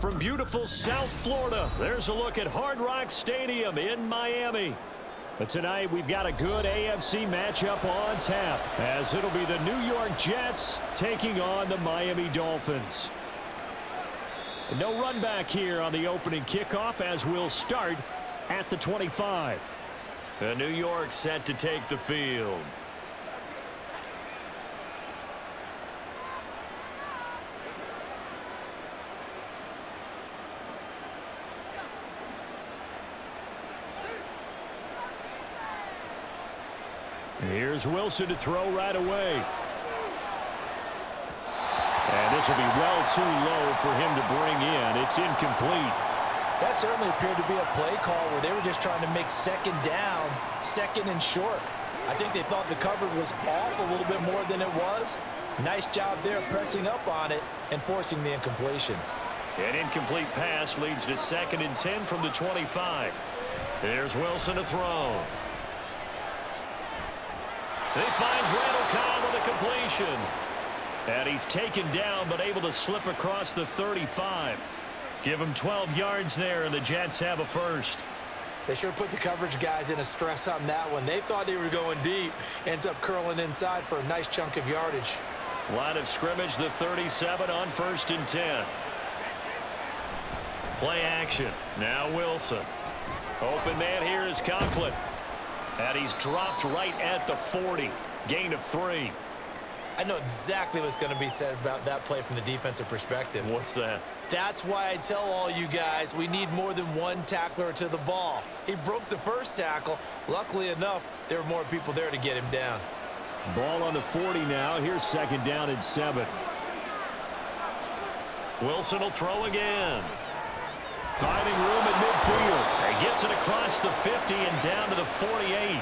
from beautiful South Florida, there's a look at Hard Rock Stadium in Miami. But tonight, we've got a good AFC matchup on tap, as it'll be the New York Jets taking on the Miami Dolphins. And no run back here on the opening kickoff, as we'll start at the 25. The New York set to take the field. Here's Wilson to throw right away. And this will be well too low for him to bring in. It's incomplete. That certainly appeared to be a play call where they were just trying to make second down, second and short. I think they thought the coverage was off a little bit more than it was. Nice job there pressing up on it and forcing the incompletion. An incomplete pass leads to 2nd and 10 from the 25. There's Wilson to throw. He finds Randall Cobb with a completion. And he's taken down but able to slip across the 35. Give him 12 yards there, and the Jets have a first. They sure put the coverage guys in a stress on that one. They thought they were going deep. Ends up curling inside for a nice chunk of yardage. Line of scrimmage, the 37 on 1st and 10. Play action. Now Wilson. Open man here is Conklin. And he's dropped right at the 40. Gain of 3. I know exactly what's going to be said about that play from the defensive perspective. What's that? That's why I tell all you guys we need more than one tackler to the ball. He broke the first tackle. Luckily enough, there were more people there to get him down. Ball on the 40 now. Here's 2nd down and 7. Wilson will throw again. Finding room at midfield. He gets it across the 50 and down to the 48.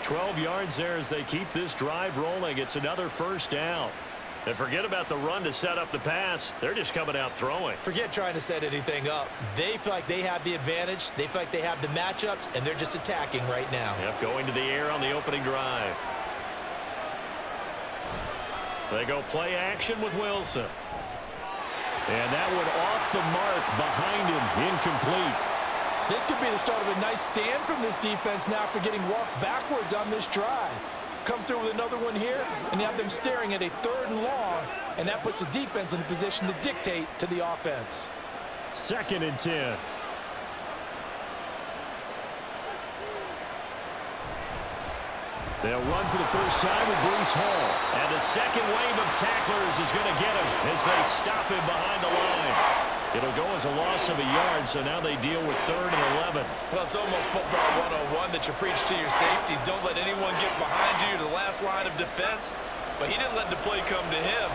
12 yards there as they keep this drive rolling. It's another first down. And forget about the run to set up the pass. They're just coming out throwing. Forget trying to set anything up. They feel like they have the advantage. They feel like they have the matchups, and they're just attacking right now. Yep, going to the air on the opening drive. They go play action with Wilson. And that one off the mark behind him, incomplete. This could be the start of a nice stand from this defense now after getting walked backwards on this drive. Come through with another one here, and you have them staring at a 3rd and long, and that puts the defense in a position to dictate to the offense. 2nd and 10. They'll run for the first time with Breece Hall. And the second wave of tacklers is going to get him as they stop him behind the line. It'll go as a loss of a yard, so now they deal with 3rd and 11. Well, it's almost football 101 that you preach to your safeties. Don't let anyone get behind you to the last line of defense. But he didn't let the play come to him.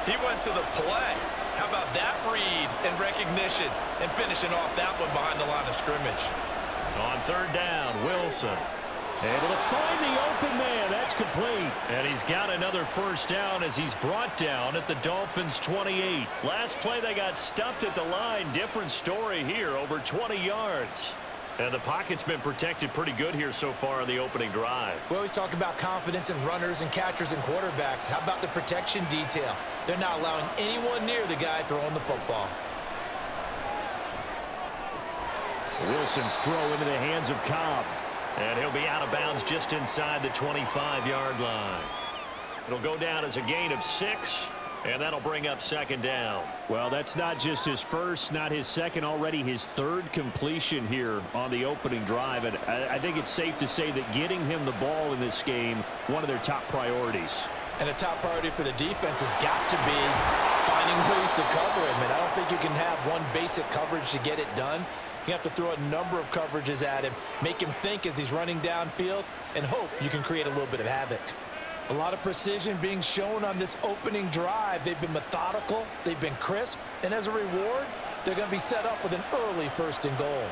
He went to the play. How about that read and recognition and finishing off that one behind the line of scrimmage? On 3rd down, Wilson. Able to find the open man. That's complete. And he's got another first down as he's brought down at the Dolphins' 28. Last play they got stuffed at the line. Different story here, over 20 yards. And the pocket's been protected pretty good here so far on the opening drive. We always talk about confidence in runners and catchers and quarterbacks. How about the protection detail? They're not allowing anyone near the guy throwing the football. Wilson's throw into the hands of Cobb. And he'll be out of bounds just inside the 25-yard line. It'll go down as a gain of 6, and that'll bring up 2nd down. Well, that's not just his first, not his second, already his 3rd completion here on the opening drive. And I think it's safe to say that getting him the ball in this game, one of their top priorities. And a top priority for the defense has got to be finding ways to cover him. And I don't think you can have one basic coverage to get it done. You have to throw a number of coverages at him, make him think as he's running downfield, and hope you can create a little bit of havoc. A lot of precision being shown on this opening drive. They've been methodical, they've been crisp, and as a reward, they're going to be set up with an early 1st and goal.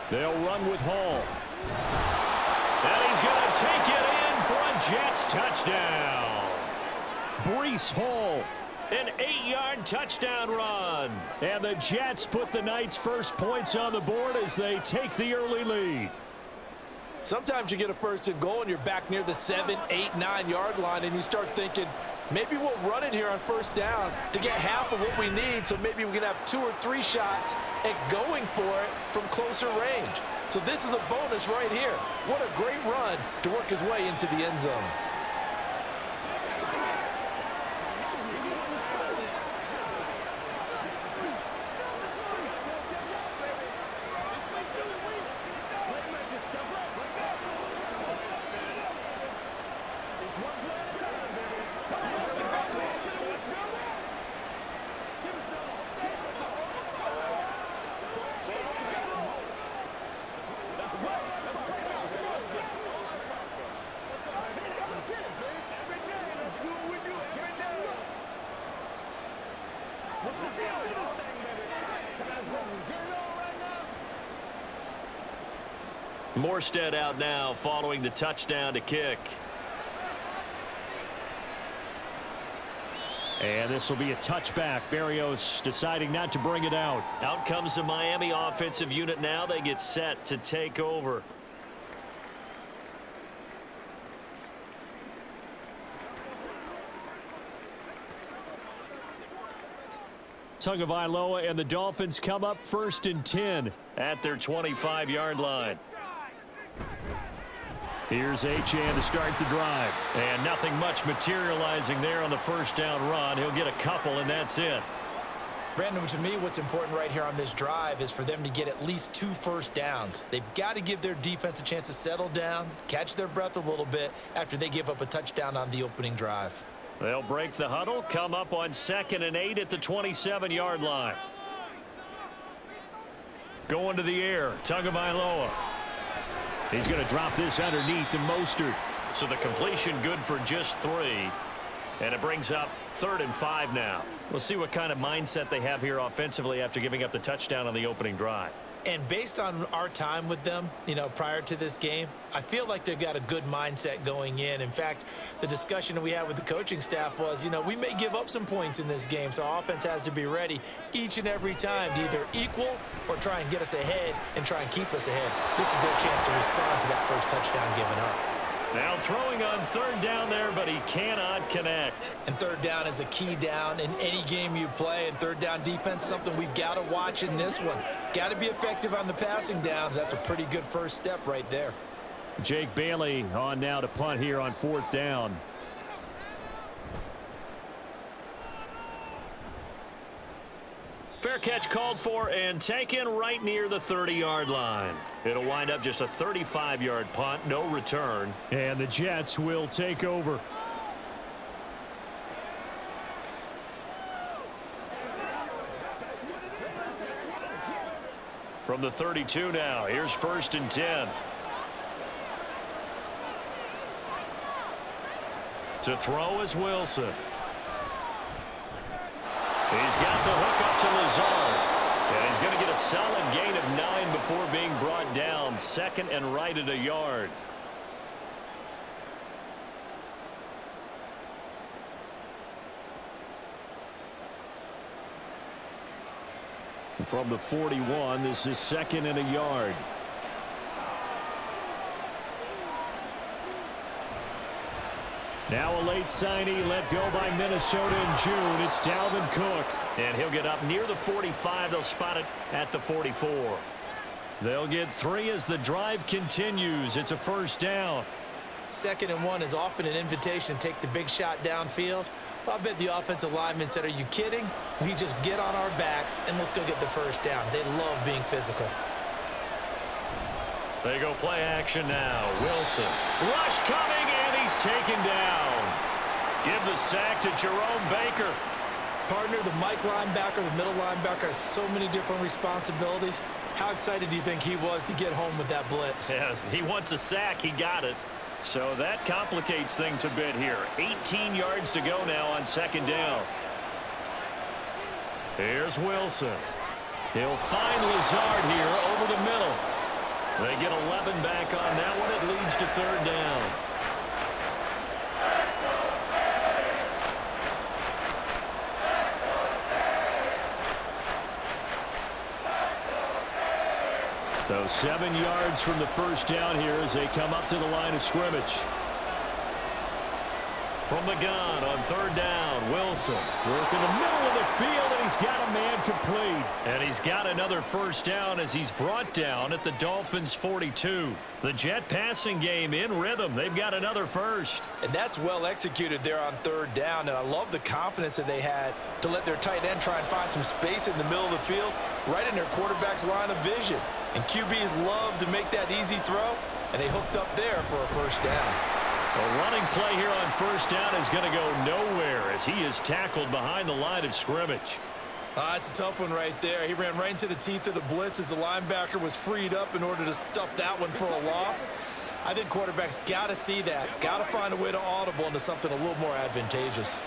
They'll run with Hall. And he's going to take it in for a Jets touchdown. Breece Hall. An 8-yard touchdown run. And the Jets put the night's first points on the board as they take the early lead. Sometimes you get a 1st and goal and you're back near the 7, 8, 9-yard line and you start thinking, maybe we'll run it here on first down to get half of what we need, so maybe we can have 2 or 3 shots at going for it from closer range. So this is a bonus right here. What a great run to work his way into the end zone. Morstead out now following the touchdown to kick. And this will be a touchback. Berrios deciding not to bring it out. Out comes the Miami offensive unit now. They get set to take over. Tagovailoa and the Dolphins come up 1st and 10 at their 25-yard line. Here's Achane to start the drive. And nothing much materializing there on the first down run. He'll get a couple, and that's it. Brandon, to me, what's important right here on this drive is for them to get at least 2 first downs. They've got to give their defense a chance to settle down, catch their breath a little bit after they give up a touchdown on the opening drive. They'll break the huddle, come up on 2nd and 8 at the 27-yard line. Going to the air, Tagovailoa. He's going to drop this underneath to Mostert. So the completion good for just 3. And it brings up 3rd and 5 now. We'll see what kind of mindset they have here offensively after giving up the touchdown on the opening drive. And based on our time with them, prior to this game, I feel like they've got a good mindset going in. In fact, the discussion that we had with the coaching staff was, we may give up some points in this game, so our offense has to be ready each and every time to either equal or try and get us ahead and try and keep us ahead. This is their chance to respond to that first touchdown given up. Now throwing on 3rd down there, but he cannot connect. And 3rd down is a key down in any game you play. And 3rd down defense, something we've got to watch in this one. Got to be effective on the passing downs. That's a pretty good first step right there. Jake Bailey on now to punt here on 4th down. Fair catch called for and taken right near the 30-yard line. It'll wind up just a 35-yard punt, no return. And the Jets will take over. From the 32 now, here's 1st and 10. To throw is Wilson. He's got the hook up to Lazard. And he's going to get a solid gain of 9 before being brought down. 2nd and right at a yard. From the 41, this is 2nd and a yard. Now a late signee let go by Minnesota in June. It's Dalvin Cook. And he'll get up near the 45. They'll spot it at the 44. They'll get 3 as the drive continues. It's a first down. 2nd and 1 is often an invitation to take the big shot downfield. I bet the offensive lineman said, are you kidding? We just get on our backs and let's go get the first down. They love being physical. They go play action now. Wilson. Rush coming, and he's taken down. Give the sack to Jerome Baker. Partner, the Mike linebacker, the middle linebacker has so many different responsibilities. How excited do you think he was to get home with that blitz? Yeah, he wants a sack. He got it. So that complicates things a bit here. 18 yards to go now on 2nd down. Here's Wilson. He'll find Lazard here over the middle. They get 11 back on that one. It leads to 3rd down. So 7 yards from the first down here as they come up to the line of scrimmage. From the gun on third down, Wilson working the middle of the field, and he's got a man complete. And he's got another first down as he's brought down at the Dolphins' 42. The Jet passing game in rhythm. They've got another first. And that's well executed there on third down, and I love the confidence that they had to let their tight end try and find some space in the middle of the field, right in their quarterback's line of vision. And QBs love to make that easy throw, and they hooked up there for a first down. A running play here on first down is going to go nowhere as he is tackled behind the line of scrimmage. It's a tough one right there. He ran right into the teeth of the blitz as the linebacker was freed up in order to stuff that one for a loss. I think quarterbacks got to see that, got to find a way to audible into something a little more advantageous.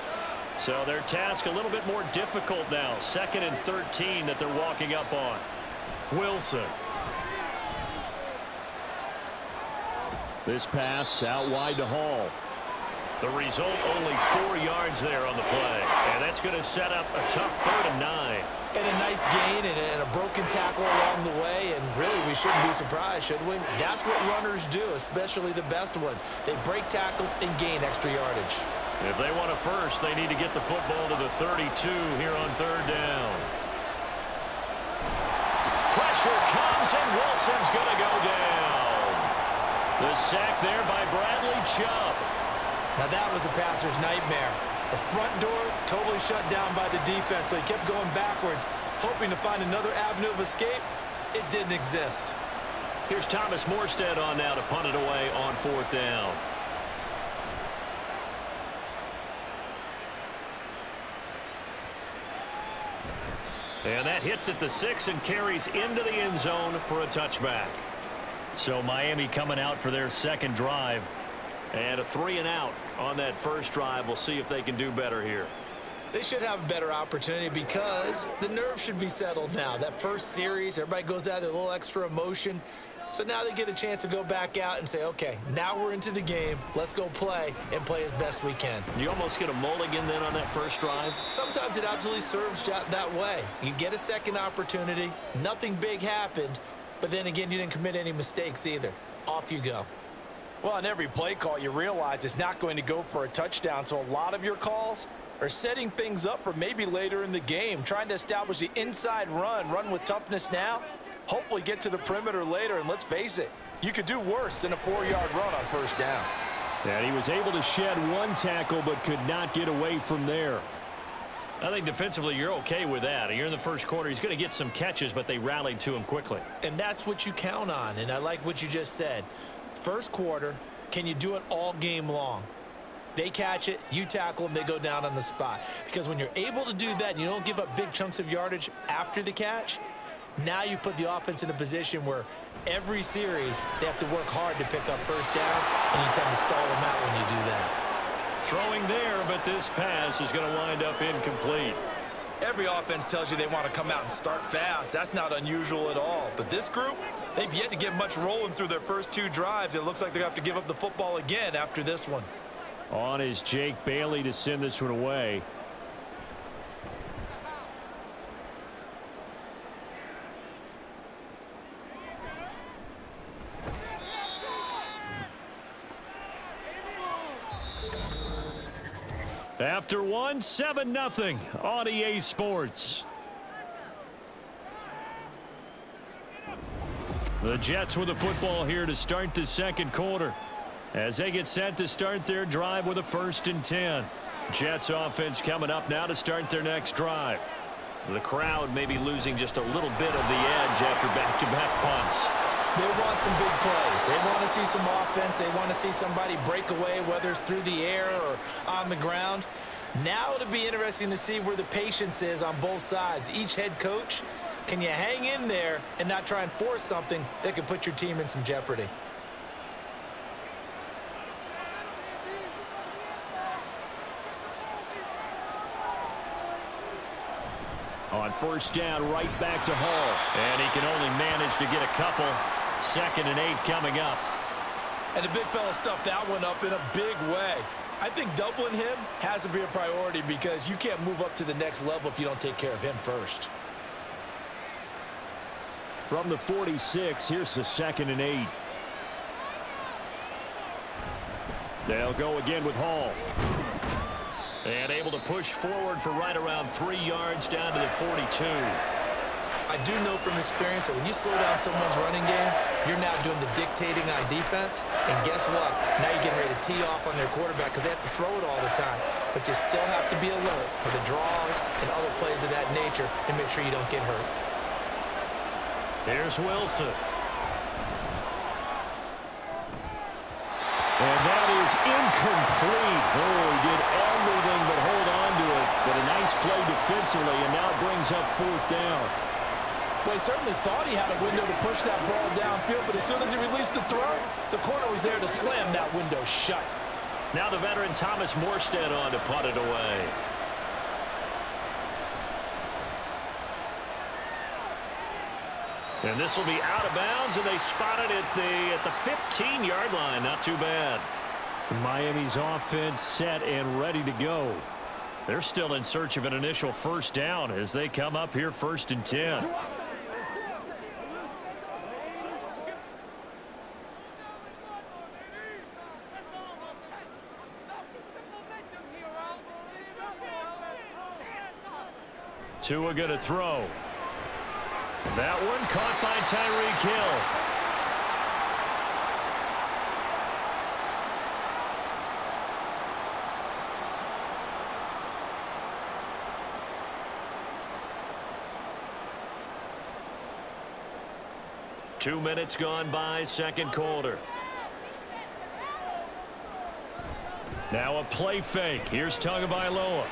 So their task a little bit more difficult now. 2nd and 13 that they're walking up on. Wilson. This pass out wide to Hall. The result, only 4 yards there on the play. And that's going to set up a tough 3rd and 9. And a nice gain and a broken tackle along the way. And really, we shouldn't be surprised, should we? That's what runners do, especially the best ones. They break tackles and gain extra yardage. If they want a first, they need to get the football to the 32 here on 3rd down. Pressure comes, and Wilson's going to go down. The sack there by Bradley Chubb. Now that was a passer's nightmare. The front door totally shut down by the defense, so he kept going backwards, hoping to find another avenue of escape. It didn't exist. Here's Thomas Morstead on now to punt it away on 4th down. And that hits at the 6 and carries into the end zone for a touchback. So Miami coming out for their second drive. And a 3 and out on that first drive. We'll see if they can do better here. They should have a better opportunity because the nerves should be settled now. That first series, everybody goes out there, a little extra emotion. So now they get a chance to go back out and say, okay, now we're into the game. Let's go play and play as best we can. You almost get a mulligan then on that first drive? Sometimes it absolutely serves that way. You get a second opportunity. Nothing big happened. But then again, you didn't commit any mistakes either. Off you go. Well, on every play call, you realize it's not going to go for a touchdown. So a lot of your calls are setting things up for maybe later in the game, trying to establish the inside run with toughness now, hopefully get to the perimeter later. And let's face it, you could do worse than a 4-yard run on first down. And he was able to shed one tackle but could not get away from there. I think defensively you're okay with that. You're in the first quarter. He's going to get some catches, but they rallied to him quickly. And that's what you count on, and I like what you just said. First quarter, can you do it all game long? They catch it, you tackle them, they go down on the spot. Because when you're able to do that and you don't give up big chunks of yardage after the catch, now you put the offense in a position where every series they have to work hard to pick up first downs, and you tend to stall them out when you do that. Throwing there, but this pass is going to wind up incomplete. Every offense tells you they want to come out and start fast. That's not unusual at all. But this group, they've yet to get much rolling through their first 2 drives. It looks like they're going to have to give up the football again after this one. On is Jake Bailey to send this one away. After one, 7-0 on EA Sports. The Jets with the football here to start the second quarter as they get set to start their drive with a 1st and 10. Jets offense coming up now to start their next drive. The crowd may be losing just a little bit of the edge after back-to-back punts. They want some big plays. They want to see some offense. They want to see somebody break away, whether it's through the air or on the ground. Now it'll be interesting to see where the patience is on both sides. Each head coach, can you hang in there and not try and force something that could put your team in some jeopardy? On first down, right back to Hall. And he can only manage to get a couple. 2nd and 8 coming up. And the big fella stuffed that one up in a big way. I think doubling him has to be a priority because you can't move up to the next level if you don't take care of him first. From the 46, here's the 2nd and 8. They'll go again with Hall. And able to push forward for right around 3 yards down to the 42. I do know from experience that when you slow down someone's running game, you're now doing the dictating on defense. And guess what? Now you're getting ready to tee off on their quarterback because they have to throw it all the time. But you still have to be alert for the draws and other plays of that nature and make sure you don't get hurt. Here's Wilson. And that is incomplete. Oh, he did everything but hold on to it. But a nice play defensively, and now it brings up 4th down. Well, he certainly thought he had a window to push that ball downfield, but as soon as he released the throw, the corner was there to slam that window shut. Now the veteran Thomas Morstead on to punt it away. And this will be out of bounds, and they spot it at the 15-yard line. Not too bad. Miami's offense set and ready to go. They're still in search of an initial 1st down as they come up here 1st and 10. Tua going to throw. That one caught by Tyreek Hill. Two minutes gone by, 2nd quarter. Now a play fake. Here's Tagovailoa.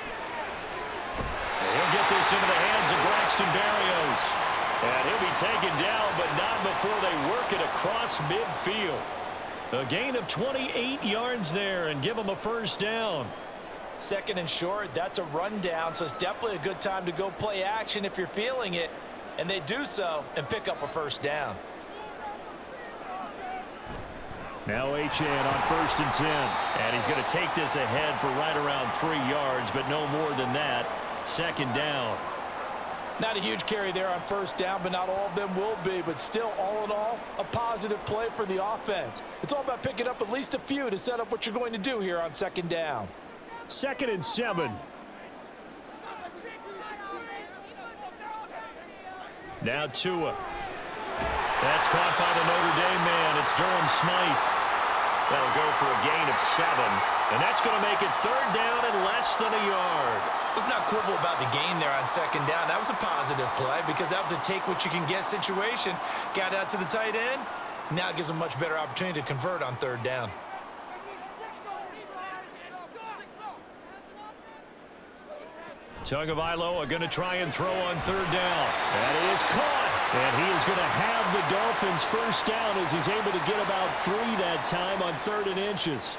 He'll get this into the hands of Braxton Berrios. And he'll be taken down, but not before they work it across midfield. A gain of 28 yards there and give him a 1st down. 2nd and short, that's a rundown, so it's definitely a good time to go play action if you're feeling it. And they do so and pick up a 1st down. Now Achane on 1st and 10. And he's going to take this ahead for right around 3 yards, but no more than that. 2nd down. Not a huge carry there on 1st down, but not all of them will be. But still, all in all, a positive play for the offense. It's all about picking up at least a few to set up what you're going to do here on 2nd down. 2nd and 7. Now Tua. That's caught by the Notre Dame man. It's Durham Smythe. That'll go for a gain of 7. And that's going to make it 3rd down and less than a yard. Let's not quibble about the gain there on 2nd down. That was a positive play because that was a take-what-you-can-get situation. Got out to the tight end. Now it gives them a much better opportunity to convert on 3rd down. Tagovailoa going to try and throw on 3rd down. That is caught. And he is going to have the Dolphins 1st down as he's able to get about 3 that time on 3rd and inches.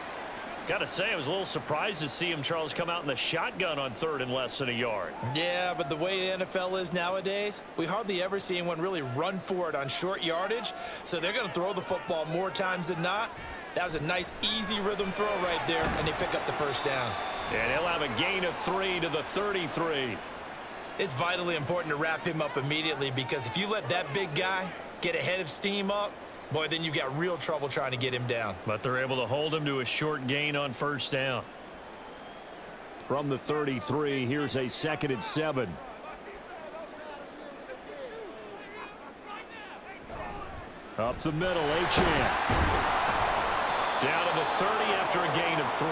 Got to say, I was a little surprised to see him, Charles, come out in the shotgun on 3rd and less than a yard. Yeah, but the way the NFL is nowadays, we hardly ever see anyone really run for it on short yardage. So they're going to throw the football more times than not. That was a nice, easy rhythm throw right there, and they pick up the 1st down. And he'll have a gain of 3 to the 33. It's vitally important to wrap him up immediately because if you let that big guy get ahead of steam up, boy, then you've got real trouble trying to get him down. But they're able to hold him to a short gain on 1st down. From the 33, here's a 2nd and 7. Up the middle, Achane. Down to the 30 after a gain of 3.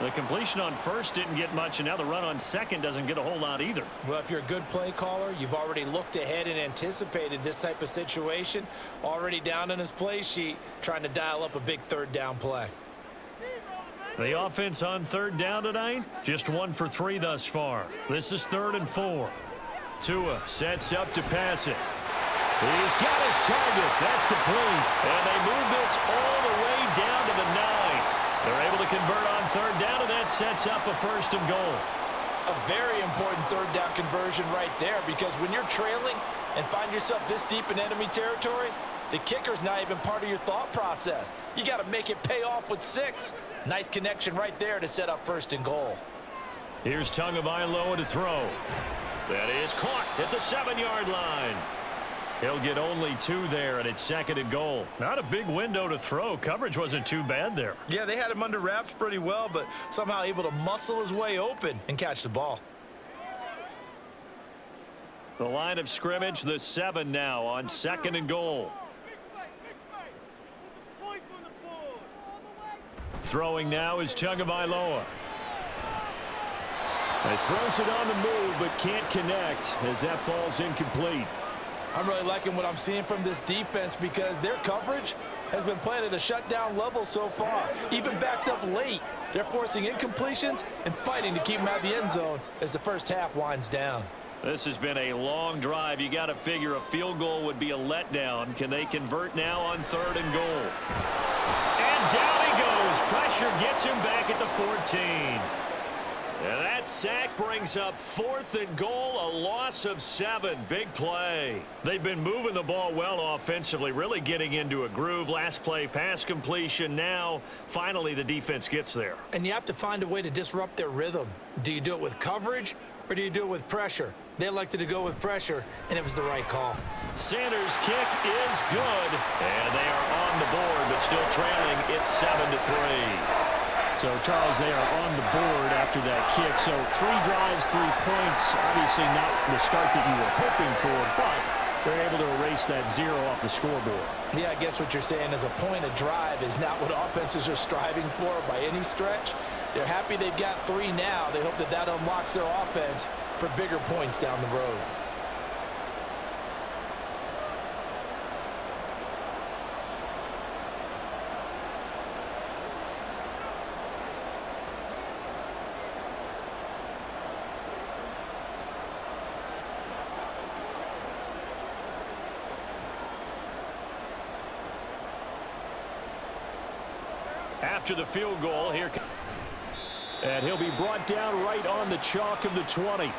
The completion on 1st didn't get much, and now the run on 2nd doesn't get a whole lot either. Well, if you're a good play caller, you've already looked ahead and anticipated this type of situation. Already down in his play sheet, trying to dial up a big 3rd down play. The offense on 3rd down tonight, just 1 for 3 thus far. This is 3rd and 4. Tua sets up to pass it. He's got his target. That's complete. And they move this all the way down to the 9. They're able to convert on 3rd down, and that sets up a 1st and goal. A very important 3rd down conversion right there because when you're trailing and find yourself this deep in enemy territory, the kicker's not even part of your thought process. You got to make it pay off with 6. Nice connection right there to set up 1st and goal. Here's Tagovailoa to throw. That is caught at the 7-yard line. He'll get only 2 there, and it's 2nd and goal. Not a big window to throw. Coverage wasn't too bad there. Yeah, they had him under wraps pretty well, but somehow able to muscle his way open and catch the ball. The line of scrimmage, the 7 now on 2nd and goal. Throwing now is Tagovailoa. He throws it on the move, but can't connect as that falls incomplete. I'm really liking what I'm seeing from this defense because their coverage has been playing at a shutdown level so far. Even backed up late, they're forcing incompletions and fighting to keep them out of the end zone as the first half winds down. This has been a long drive. You got to figure a field goal would be a letdown. Can they convert now on 3rd and goal? And down he goes. Pressure gets him back at the 14. And that sack brings up 4th and goal, a loss of 7. Big play. They've been moving the ball well offensively, really getting into a groove. Last play, pass completion. Now, finally, the defense gets there. And you have to find a way to disrupt their rhythm. Do you do it with coverage or do you do it with pressure? They elected to go with pressure, and it was the right call. Sanders' kick is good, and they are on the board, but still trailing. It's 7-3. So, Charles, they are on the board after that kick. So 3 drives, 3 points. Obviously not the start that you were hoping for, but they're able to erase that 0 off the scoreboard. Yeah, I guess what you're saying is a point of drive is not what offenses are striving for by any stretch. They're happy they've got 3 now. They hope that that unlocks their offense for bigger points down the road. After the field goal, here comes. And he'll be brought down right on the chalk of the 20.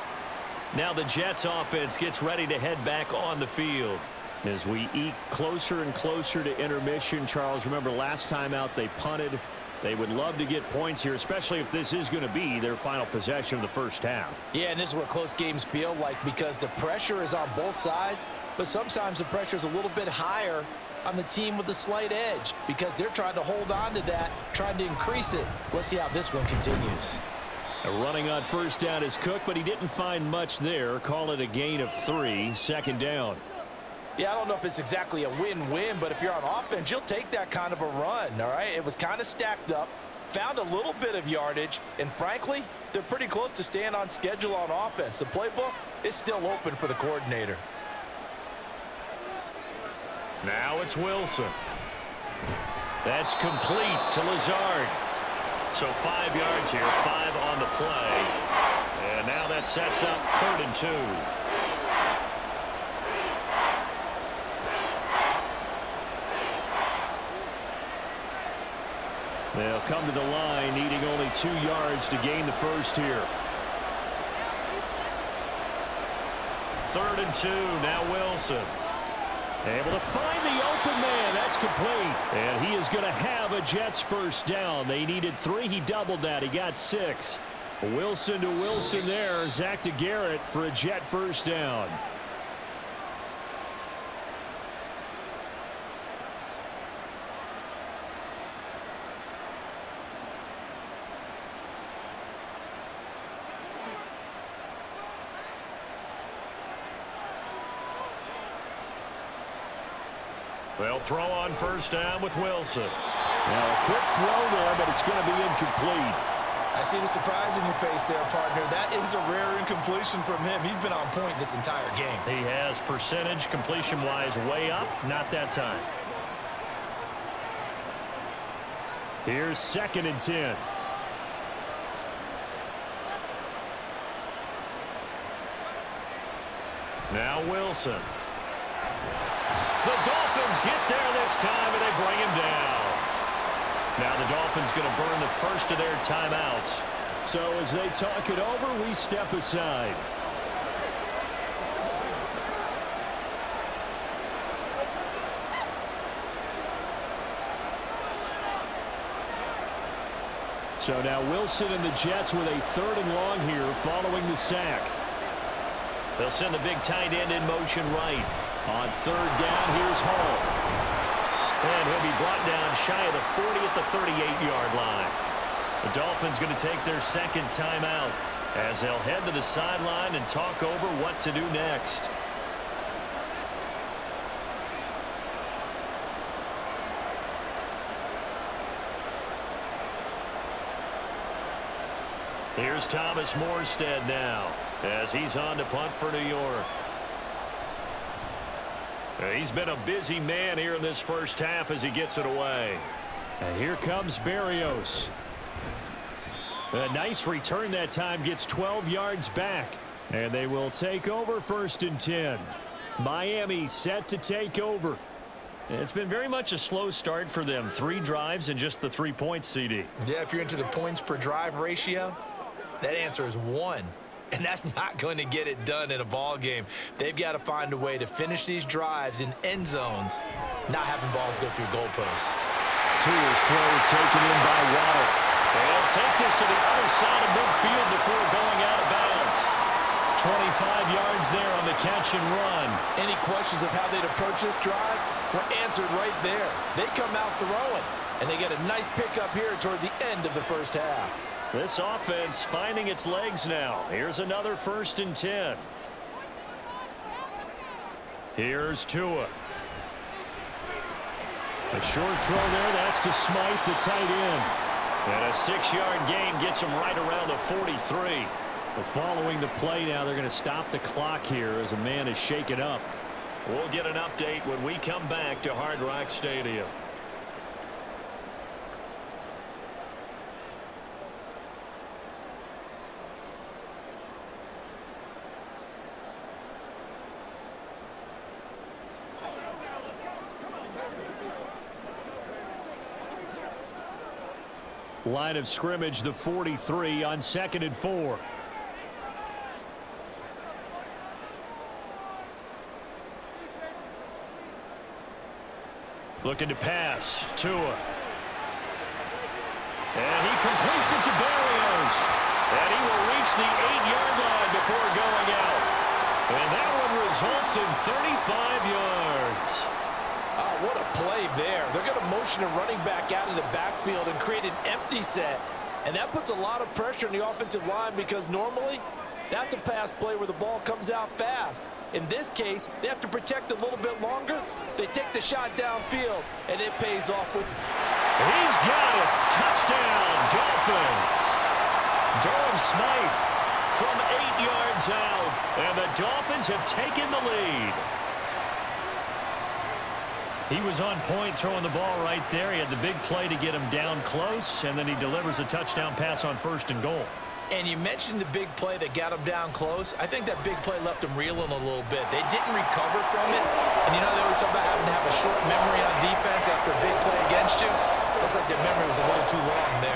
Now the Jets offense gets ready to head back on the field. As we eke closer and closer to intermission, Charles, remember last time out they punted. They would love to get points here, especially if this is going to be their final possession of the first half. Yeah, and this is what close games feel like because the pressure is on both sides, but sometimes the pressure is a little bit higher on the team with the slight edge because they're trying to hold on to that, trying to increase it. Let's see how this one continues. Running on first down is Cook, but he didn't find much there. Call it a gain of 3, 2nd down. Yeah, I don't know if it's exactly a win-win, but if you're on offense, you'll take that kind of a run, all right? It was kind of stacked up, found a little bit of yardage, and frankly, they're pretty close to staying on schedule on offense. The playbook is still open for the coordinator. Now it's Wilson. That's complete to Lazard. So 5 yards here, 5 on the play. And now that sets up 3rd and 2. They'll come to the line, needing only 2 yards to gain the first here. 3rd and 2, now Wilson. Able to find the open man. That's complete. And he is going to have a Jets first down. They needed 3. He doubled that. He got 6. Wilson to Wilson there. Zach to Garrett for a Jet first down. They'll throw on first down with Wilson. Now a quick throw there, but it's going to be incomplete. I see the surprise in your face there, partner. That is a rare incompletion from him. He's been on point this entire game. He has percentage completion-wise way up. Not that time. Here's 2nd and 10. Now Wilson. The Dolphins get there this time, and they bring him down. Now the Dolphins going to burn the first of their timeouts. So as they talk it over, we step aside. So now Wilson and the Jets with a 3rd and long here following the sack. They'll send the big tight end in motion right. On third down, here's Hall. And he'll be brought down shy of the 40 at the 38-yard line. The Dolphins going to take their second timeout as they'll head to the sideline and talk over what to do next. Here's Thomas Morstead now as he's on to punt for New York. He's been a busy man here in this first half as he gets it away. And here comes Berrios. A nice return that time, gets 12 yards back. And they will take over 1st and 10. Miami set to take over. It's been very much a slow start for them. 3 drives and just the 3 points, CD. Yeah, if you're into the points per drive ratio, that answer is 1. And that's not going to get it done in a ball game. They've got to find a way to finish these drives in end zones, not having balls go through goalposts. Tua's throw is taken in by Waddle. They'll take this to the other side of midfield before going out of bounds. 25 yards there on the catch and run. Any questions of how they'd approach this drive were answered right there. They come out throwing, and they get a nice pickup here toward the end of the first half. This offense finding its legs now. Here's another 1st and 10. Here's Tua. A short throw there. That's to Smythe, the tight end. And a 6-yard gain gets him right around the 43. Well, following the play now, they're going to stop the clock here as a man is shaken up. We'll get an update when we come back to Hard Rock Stadium. Line of scrimmage, the 43 on 2nd and 4. Looking to pass. Tua. And he completes it to Berrios. And he will reach the 8-yard line before going out. And that one results in 35 yards. Oh, what a play there. They're going to motion a running back out of the backfield and create an empty set. And that puts a lot of pressure on the offensive line because normally that's a pass play where the ball comes out fast. In this case, they have to protect a little bit longer. They take the shot downfield, and it pays off with... He's got it. Touchdown, Dolphins. Durham Smythe from 8 yards out, and the Dolphins have taken the lead. He was on point throwing the ball right there. He had the big play to get him down close, and then he delivers a touchdown pass on 1st and goal. And you mentioned the big play that got him down close. I think that big play left him reeling a little bit. They didn't recover from it. And you know, they always talk about having to have a short memory on defense after a big play against you. Looks like their memory was a little too long there.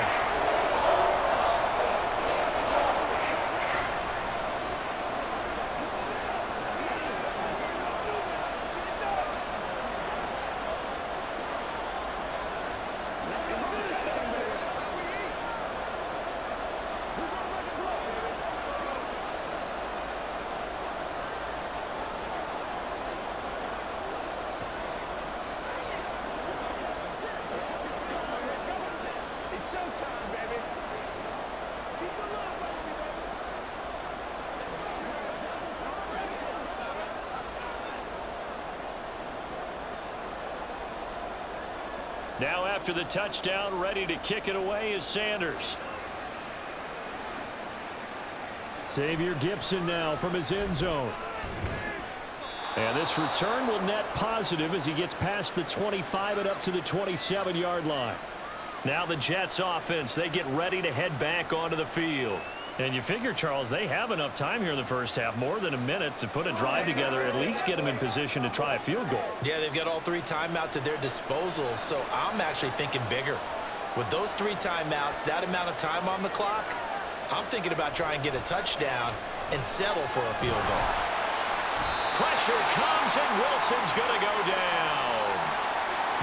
Now after the touchdown, ready to kick it away is Sanders. Xavier Gibson now from his end zone. And this return will net positive as he gets past the 25 and up to the 27-yard line. Now the Jets offense, they get ready to head back onto the field. And you figure, Charles, they have enough time here in the first half, more than a minute, to put a drive together, at least get them in position to try a field goal. Yeah, they've got all 3 timeouts at their disposal, so I'm actually thinking bigger. With those 3 timeouts, that amount of time on the clock, I'm thinking about trying to get a touchdown and settle for a field goal. Pressure comes, and Wilson's going to go down.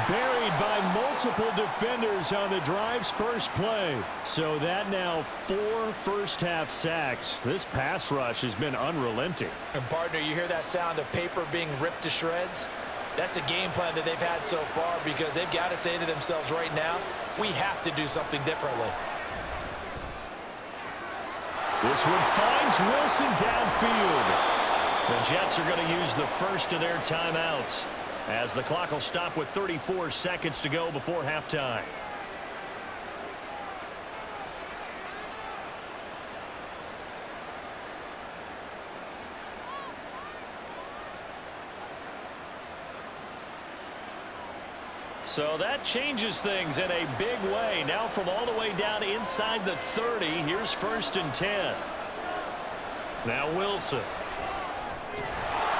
Buried by multiple defenders on the drive's first play. So that now 4 first-half sacks. This pass rush has been unrelenting. And, partner, you hear that sound of paper being ripped to shreds? That's the game plan that they've had so far because they've got to say to themselves right now, we have to do something differently. This one finds Wilson downfield. The Jets are going to use the first of their timeouts, as the clock will stop with 34 seconds to go before halftime. So that changes things in a big way. Now from all the way down inside the 30, here's 1st and 10. Now Wilson.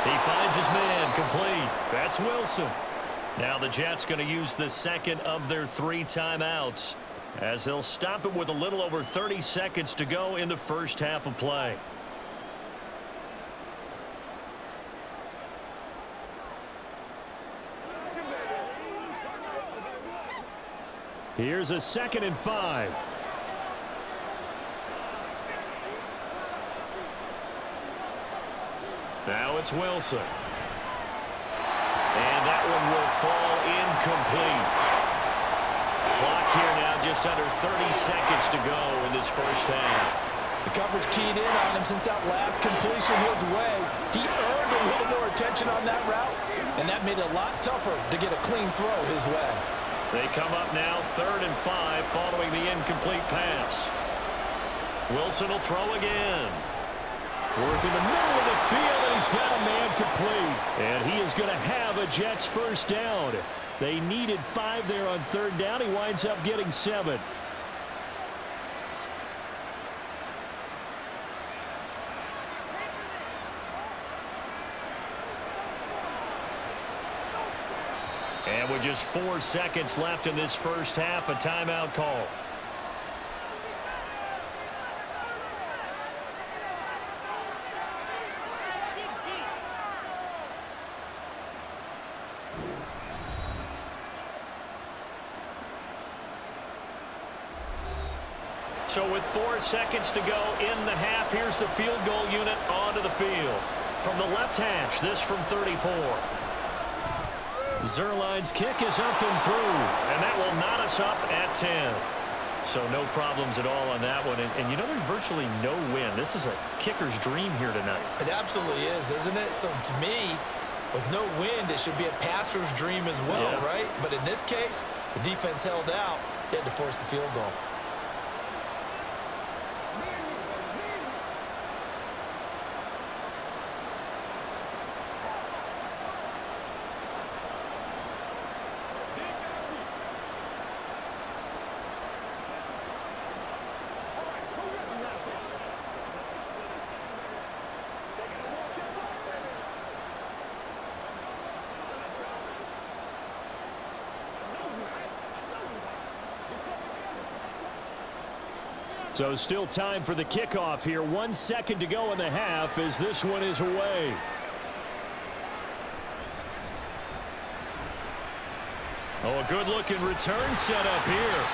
He finds his man complete. That's Wilson. Now the Jets going to use the second of their 3 timeouts, as they'll stop it with a little over 30 seconds to go in the first half of play. Here's a 2nd and 5. Now it's Wilson. And that one will fall incomplete. Clock here now just under 30 seconds to go in this first half. The coverage keyed in on him since that last completion his way. He earned a little more attention on that route, and that made it a lot tougher to get a clean throw his way. They come up now 3rd and 5 following the incomplete pass. Wilson will throw again. Working the middle of the field, and he's got a man complete. And he is going to have a Jets first down. They needed 5 there on 3rd down. He winds up getting 7. And with just 4 seconds left in this first half, a timeout call. So with 4 seconds to go in the half, here's the field goal unit onto the field. From the left hash, this from 34. Zerline's kick is up and through, and that will knot us up at 10. So no problems at all on that one. And you know, there's virtually no win. This is a kicker's dream here tonight. It absolutely is, isn't it? So to me, with no wind, it should be a passer's dream as well, yeah. Right? But in this case, the defense held out. They had to force the field goal. So still time for the kickoff here. 1 second to go in the half as this one is away. Oh, a good-looking return set up here.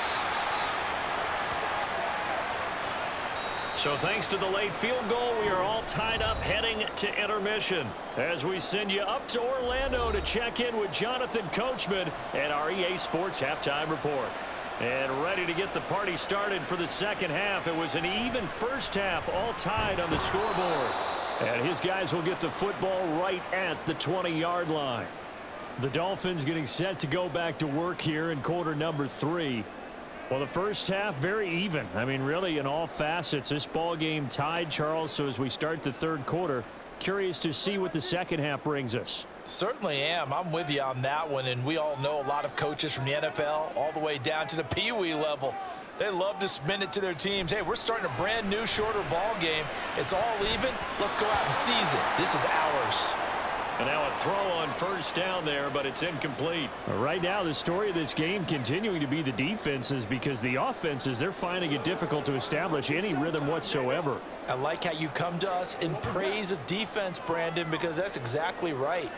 So thanks to the late field goal, we are all tied up heading to intermission, as we send you up to Orlando to check in with Jonathan Coachman and our EA Sports Halftime Report. And ready to get the party started for the second half. It was an even first half, all tied on the scoreboard. And his guys will get the football right at the 20-yard line. The Dolphins getting set to go back to work here in quarter number 3. Well, the first half, very even. I mean, really, in all facets, this ball game tied, Charles. So as we start the third quarter, curious to see what the second half brings us. Certainly am. I'm with you on that one, and we all know a lot of coaches from the NFL all the way down to the Pee-wee level. They love to spin it to their teams. Hey, we're starting a brand new, shorter ball game. It's all even. Let's go out and seize it. This is ours. And now a throw on first down there, but it's incomplete. Right now, the story of this game continuing to be the defenses, because the offenses, they're finding it difficult to establish any rhythm whatsoever. I like how you come to us in praise of defense, Brandon, because that's exactly right.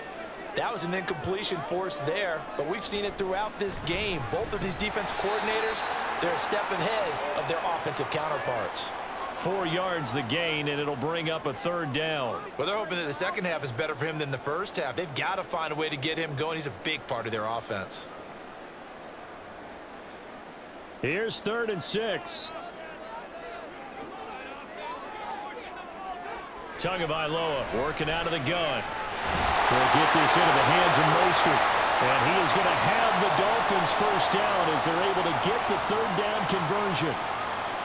That was an incompletion forced there, but we've seen it throughout this game. Both of these defense coordinators, they're a step ahead of their offensive counterparts. 4 yards the gain, and it'll bring up a 3rd down. Well, they're hoping that the second half is better for him than the first half. They've got to find a way to get him going. He's a big part of their offense. Here's 3rd and 6. Tagovailoa working out of the gun. They'll get this into the hands of Mostert. And he is going to have the Dolphins first down as they're able to get the 3rd down conversion.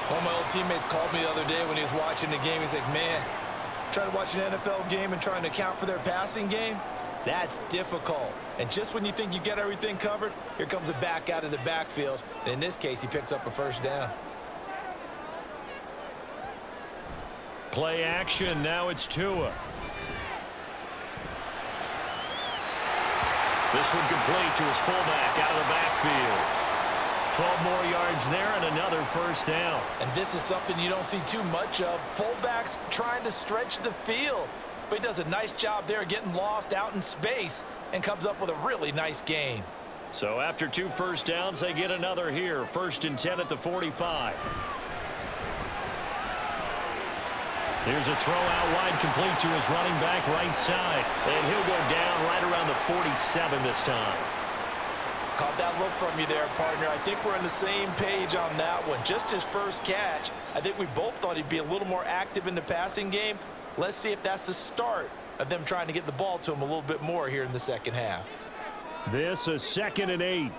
One of my old teammates called me the other day when he was watching the game. He's like, man, trying to watch an NFL game and trying to account for their passing game, that's difficult. And just when you think you get everything covered, here comes a back out of the backfield. And in this case, he picks up a first down. Play action. Now it's Tua. This one complete to his fullback out of the backfield. 12 more yards there and another first down. And this is something you don't see too much of. Fullbacks trying to stretch the field. But he does a nice job there getting lost out in space and comes up with a really nice gain. So after 2 first downs, they get another here. 1st and 10 at the 45. Here's a throw out wide complete to his running back right side. And he'll go down right around the 47 this time. Caught that look from you there, partner. I think we're on the same page on that one. Just his first catch. I think we both thought he'd be a little more active in the passing game. Let's see if that's the start of them trying to get the ball to him a little bit more here in the second half. This is 2nd and 8.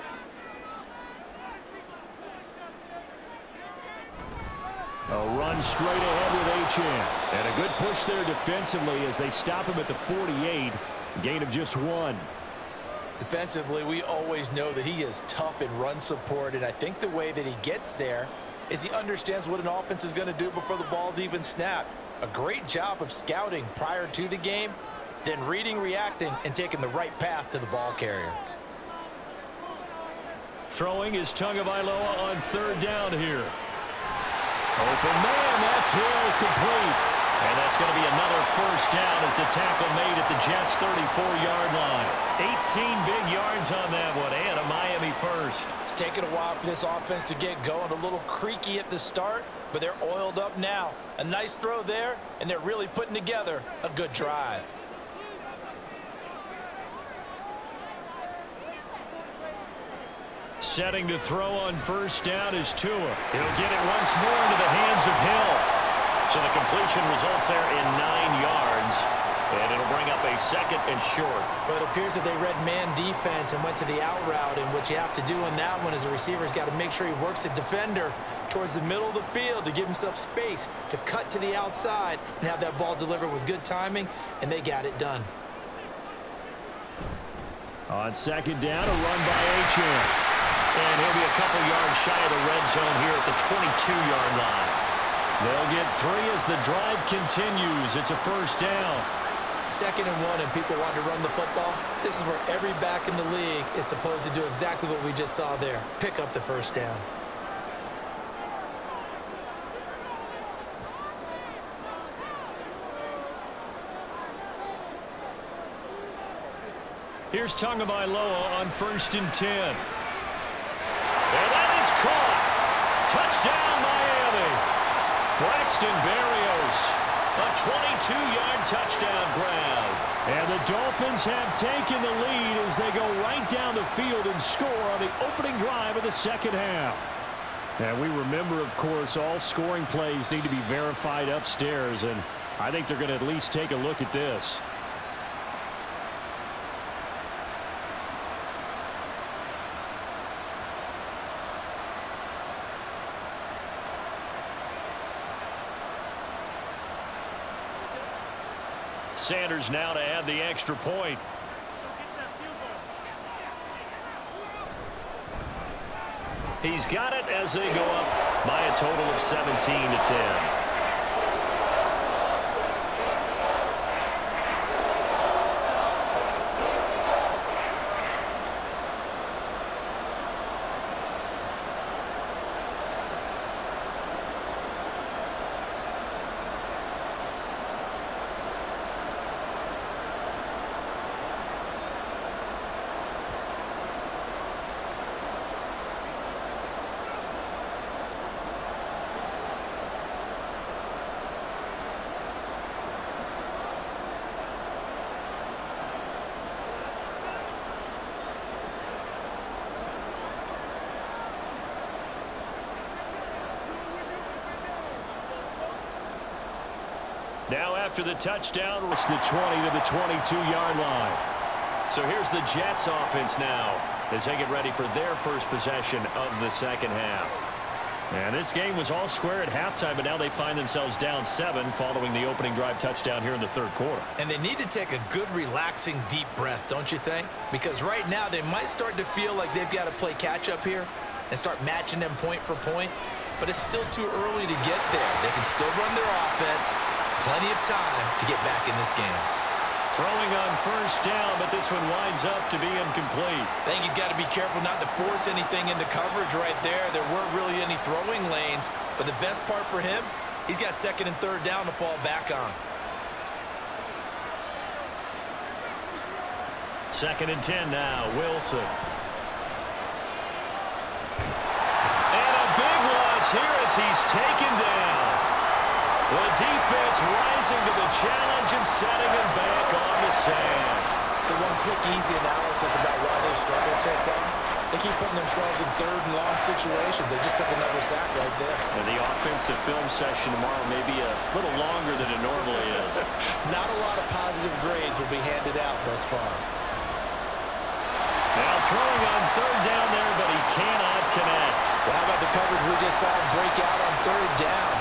A run straight ahead with Achane. And a good push there defensively as they stop him at the 48. Gain of just 1. Defensively, we always know that he is tough in run support, and I think the way that he gets there is he understands what an offense is going to do before the ball's even snapped. A great job of scouting prior to the game, then reading, reacting, and taking the right path to the ball carrier. Throwing is Tagovailoa on 3rd down here. Open man, that's Hill, complete. And that's going to be another first down as the tackle made at the Jets' 34-yard line. 18 big yards on that one, and a Miami first. It's taken a while for this offense to get going. A little creaky at the start, but they're oiled up now. A nice throw there, and they're really putting together a good drive. Setting to throw on first down is Tua. He'll get it once more into the hands of Hill. So the completion results there in 9 yards. And it'll bring up a 2nd and short. But it appears that they read man defense and went to the out route. And what you have to do on that one is the receiver's got to make sure he works the defender towards the middle of the field to give himself space to cut to the outside and have that ball delivered with good timing. And they got it done. On 2nd down, a run by Achane. And he'll be a couple yards shy of the red zone here at the 22-yard line. They'll get 3 as the drive continues. It's a first down. 2nd and 1, and people want to run the football. This is where every back in the league is supposed to do exactly what we just saw there. Pick up the first down. Here's Tagovailoa on 1st and 10. And that is caught. Touchdown, Miami. Braxton Berrios, a 22-yard touchdown grab. And the Dolphins have taken the lead as they go right down the field and score on the opening drive of the second half. And we remember, of course, all scoring plays need to be verified upstairs, and I think they're going to at least take a look at this. Sanders now to add the extra point. He's got it as they go up by a total of 17-10. Now after the touchdown, it's the 20 to the 22-yard line. So here's the Jets offense now as they get ready for their first possession of the second half. And this game was all square at halftime, but now they find themselves down 7 following the opening drive touchdown here in the third quarter. And they need to take a good, relaxing, deep breath, don't you think? Because right now they might start to feel like they've got to play catch-up here and start matching them point for point. But it's still too early to get there. They can still run their offense. Plenty of time to get back in this game. Throwing on first down, but this one winds up to be incomplete. I think he's got to be careful not to force anything into coverage right there. There weren't really any throwing lanes, but the best part for him, he's got second and third down to fall back on. Second and 10 now, Wilson. And a big loss here as he's taken down. The defense rising to the challenge and setting him back on the sand. So one quick, easy analysis about why they've struggled so far. They keep putting themselves in third and long situations. They just took another sack right there. And the offensive film session tomorrow may be a little longer than it normally is. Not a lot of positive grades will be handed out thus far. Now throwing on third down there, but he cannot connect. Well, how about the coverage we just saw break out on third down?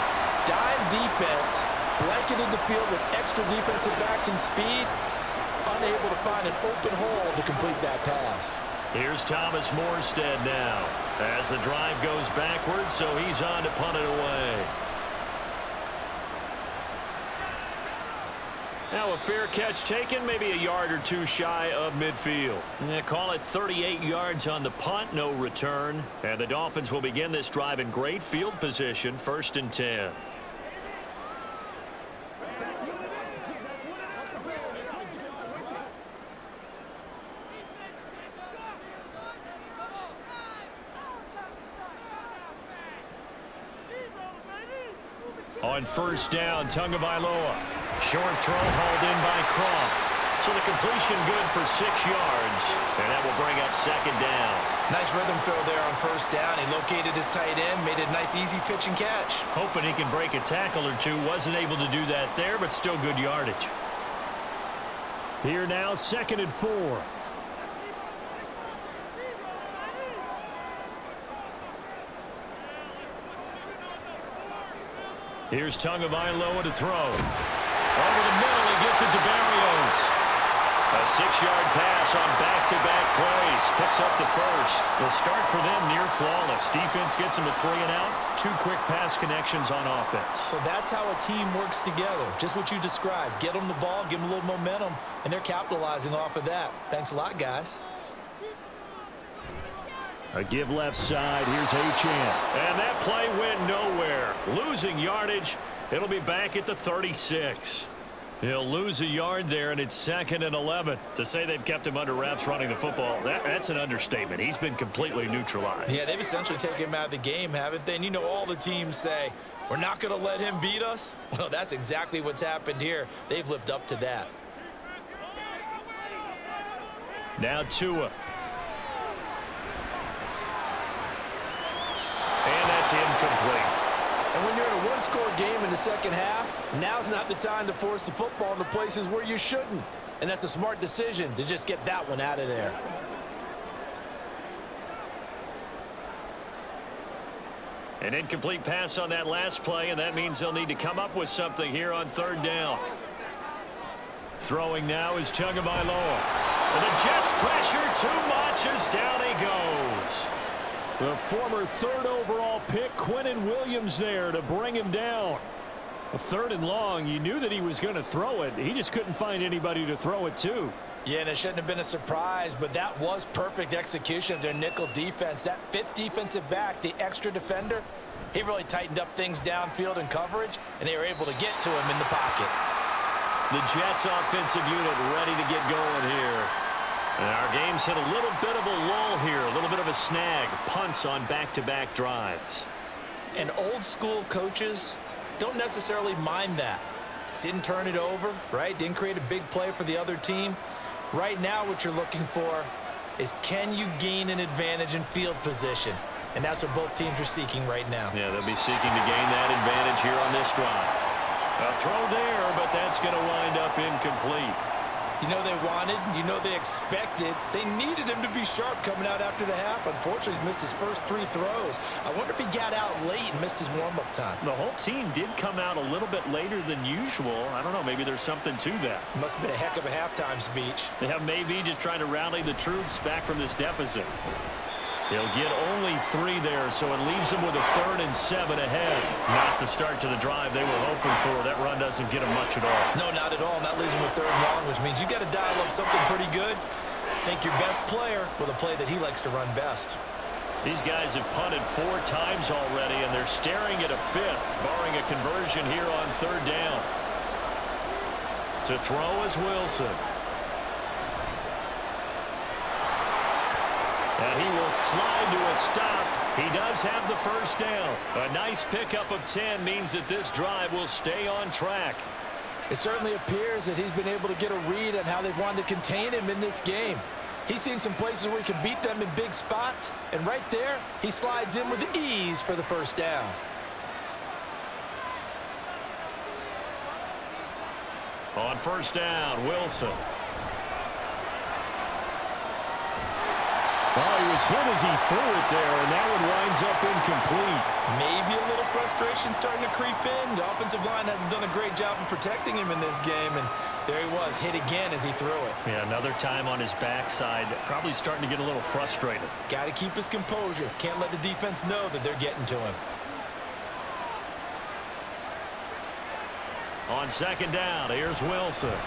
Dime defense, blanketed the field with extra defensive backs and speed, unable to find an open hole to complete that pass. Here's Thomas Morstead now as the drive goes backwards, so he's on to punt it away. Now a fair catch taken, maybe a yard or two shy of midfield. They call it 38 yards on the punt, no return. And the Dolphins will begin this drive in great field position, 1st and 10. On first down, Tagovailoa. Short throw hauled in by Croft. So the completion good for 6 yards. And that will bring up second down. Nice rhythm throw there on first down. He located his tight end, made a nice easy pitch and catch. Hoping he can break a tackle or two. Wasn't able to do that there, but still good yardage. Here now, 2nd and 4. Here's Tagovailoa to throw. Over the middle, he gets it to Berrios. A 6-yard pass on back-to-back plays. Picks up the first. The start for them near flawless. Defense gets them a 3 and out. 2 quick pass connections on offense. So that's how a team works together. Just what you described. Get them the ball, give them a little momentum, and they're capitalizing off of that. Thanks a lot, guys. A give left side. Here's Achane. And that play went nowhere. Losing yardage. It'll be back at the 36. He'll lose a yard there, and it's 2nd and 11. To say they've kept him under wraps running the football, that's an understatement. He's been completely neutralized. Yeah, they've essentially taken him out of the game, haven't they? And you know all the teams say, we're not going to let him beat us. Well, that's exactly what's happened here. They've lived up to that. Now Tua. And that's incomplete. And when you're in a one-score game in the second half, now's not the time to force the football in the places where you shouldn't. And that's a smart decision to just get that one out of there. An incomplete pass on that last play, and that means they'll need to come up with something here on third down. Throwing now is Tagovailoa. And the Jets pressure too much as down he goes. The former 3rd overall pick, Quinnen Williams, there to bring him down. A 3rd and long, you knew that he was going to throw it. He just couldn't find anybody to throw it to. Yeah, and it shouldn't have been a surprise, but that was perfect execution of their nickel defense. That 5th defensive back, the extra defender, he really tightened up things downfield in coverage, and they were able to get to him in the pocket. The Jets offensive unit ready to get going here. And our game's hit a little bit of a lull here, a little bit of a snag. Punts on back-to-back drives. And old-school coaches don't necessarily mind that. Didn't turn it over, right? Didn't create a big play for the other team. Right now what you're looking for is, can you gain an advantage in field position? And that's what both teams are seeking right now. Yeah, they'll be seeking to gain that advantage here on this drive. A throw there, but that's going to wind up incomplete. You know they wanted, you know they expected. They needed him to be sharp coming out after the half. Unfortunately, he's missed his first 3 throws. I wonder if he got out late and missed his warm-up time. The whole team did come out a little bit later than usual. I don't know, maybe there's something to that. Must have been a heck of a halftime speech. Yeah, maybe just trying to rally the troops back from this deficit. He'll get only 3 there, so it leaves him with a 3rd and 7 ahead. Not the start to the drive they were hoping for. That run doesn't get him much at all. No, not at all. And that leaves him with 3rd and long, which means you got to dial up something pretty good. Think your best player with a play that he likes to run best. These guys have punted 4 times already, and they're staring at a 5th, barring a conversion here on 3rd down. To throw is Wilson. And he will slide to a stop. He does have the first down. A nice pickup of 10 means that this drive will stay on track. It certainly appears that he's been able to get a read on how they've wanted to contain him in this game. He's seen some places where he can beat them in big spots, and right there, he slides in with ease for the first down. On first down, Wilson. Oh, he was hit as he threw it there, and that one winds up incomplete. Maybe a little frustration starting to creep in. The offensive line hasn't done a great job of protecting him in this game, and there he was, hit again as he threw it. Yeah, another time on his backside, probably starting to get a little frustrated. Got to keep his composure. Can't let the defense know that they're getting to him. On second down, here's Wilson.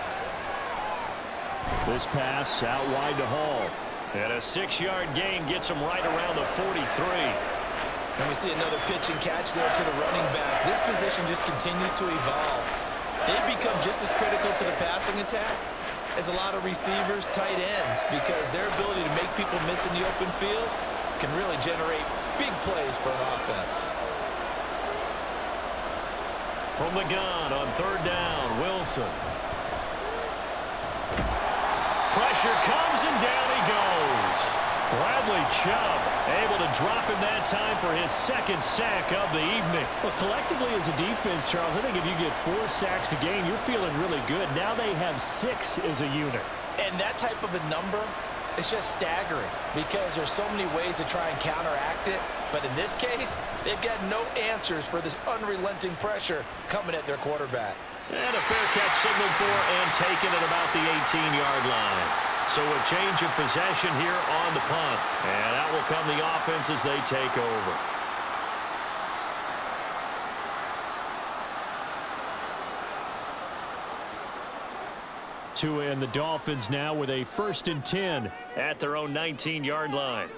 This pass out wide to Hall. And a 6-yard gain gets him right around the 43. And we see another pitch and catch there to the running back. This position just continues to evolve. They've become just as critical to the passing attack as a lot of receivers, tight ends, because their ability to make people miss in the open field can really generate big plays for an offense. From the gun on third down, Wilson. Pressure comes and down he goes. Bradley Chubb able to drop him that time for his second sack of the evening. Well, collectively as a defense, Charles, I think if you get 4 sacks a game, you're feeling really good. Now they have 6 as a unit. And that type of a number is just staggering because there's so many ways to try and counteract it. But in this case, they've got no answers for this unrelenting pressure coming at their quarterback. And a fair catch signaled for and taken at about the 18-yard line. So a change of possession here on the punt. And out will come the offense as they take over. And the Dolphins now with a 1st and 10 at their own 19-yard line.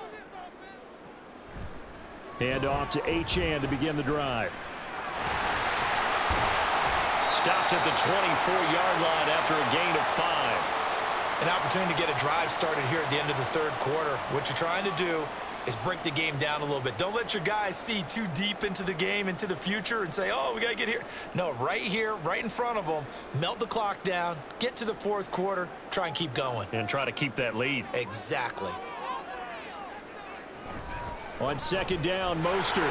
Hand off to Achane to begin the drive. Stopped at the 24-yard line after a gain of 5. An opportunity to get a drive started here at the end of the third quarter. What you're trying to do is break the game down a little bit. Don't let your guys see too deep into the game, into the future, and say, oh, we got to get here. No, right here, right in front of them, melt the clock down, get to the fourth quarter, try and keep going. And try to keep that lead. Exactly. On second down, Mostert.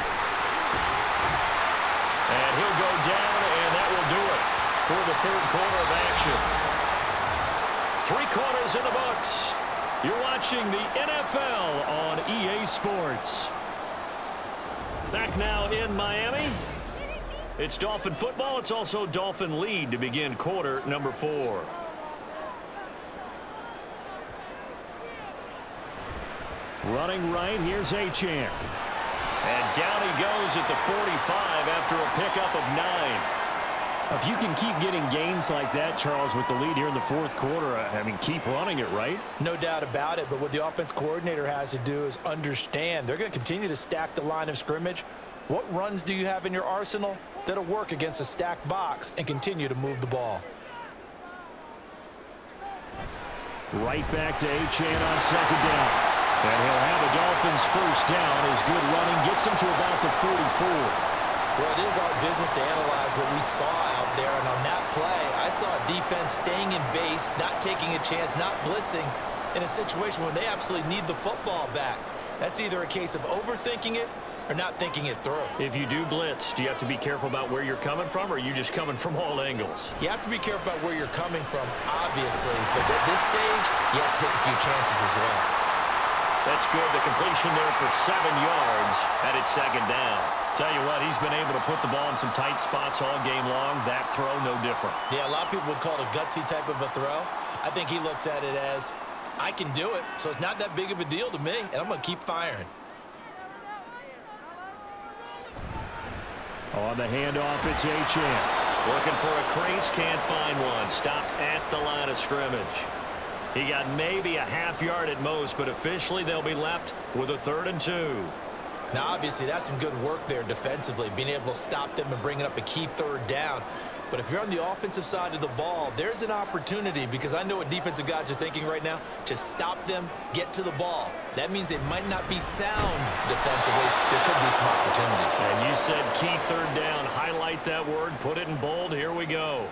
And he'll go down, and that will do it for the third quarter of action. 3 quarters in the books. You're watching the NFL on EA Sports. Back now in Miami. It's Dolphin football. It's also Dolphin lead to begin quarter number 4. Running right, here's Achane. And down he goes at the 45 after a pickup of 9. If you can keep getting gains like that, Charles, with the lead here in the fourth quarter, I mean, keep running it, right? No doubt about it, but what the offense coordinator has to do is understand they're going to continue to stack the line of scrimmage. What runs do you have in your arsenal that'll work against a stacked box and continue to move the ball? Right back to Achane on second down. And he'll have the Dolphins first down. His good running gets him to about the 44. Well, it is our business to analyze what we saw out there, and on that play, I saw a defense staying in base, not taking a chance, not blitzing in a situation where they absolutely need the football back. That's either a case of overthinking it or not thinking it through. If you do blitz, do you have to be careful about where you're coming from, or are you just coming from all angles? You have to be careful about where you're coming from, obviously, but at this stage, you have to take a few chances as well. That's good. The completion there for 7 yards, and it's second down. Tell you what, he's been able to put the ball in some tight spots all game long. That throw, no different. Yeah, a lot of people would call it a gutsy type of a throw. I think he looks at it as, I can do it, so it's not that big of a deal to me, and I'm going to keep firing. On the handoff, it's H.N. Looking for a crease, can't find one. Stopped at the line of scrimmage. He got maybe a half yard at most, but officially they'll be left with a 3rd and 2. Now, obviously, that's some good work there defensively, being able to stop them and bringing up a key 3rd down. But if you're on the offensive side of the ball, there's an opportunity, because I know what defensive guys are thinking right now. Just stop them, get to the ball. That means they might not be sound defensively. There could be some opportunities. And you said key 3rd down. Highlight that word, put it in bold. Here we go.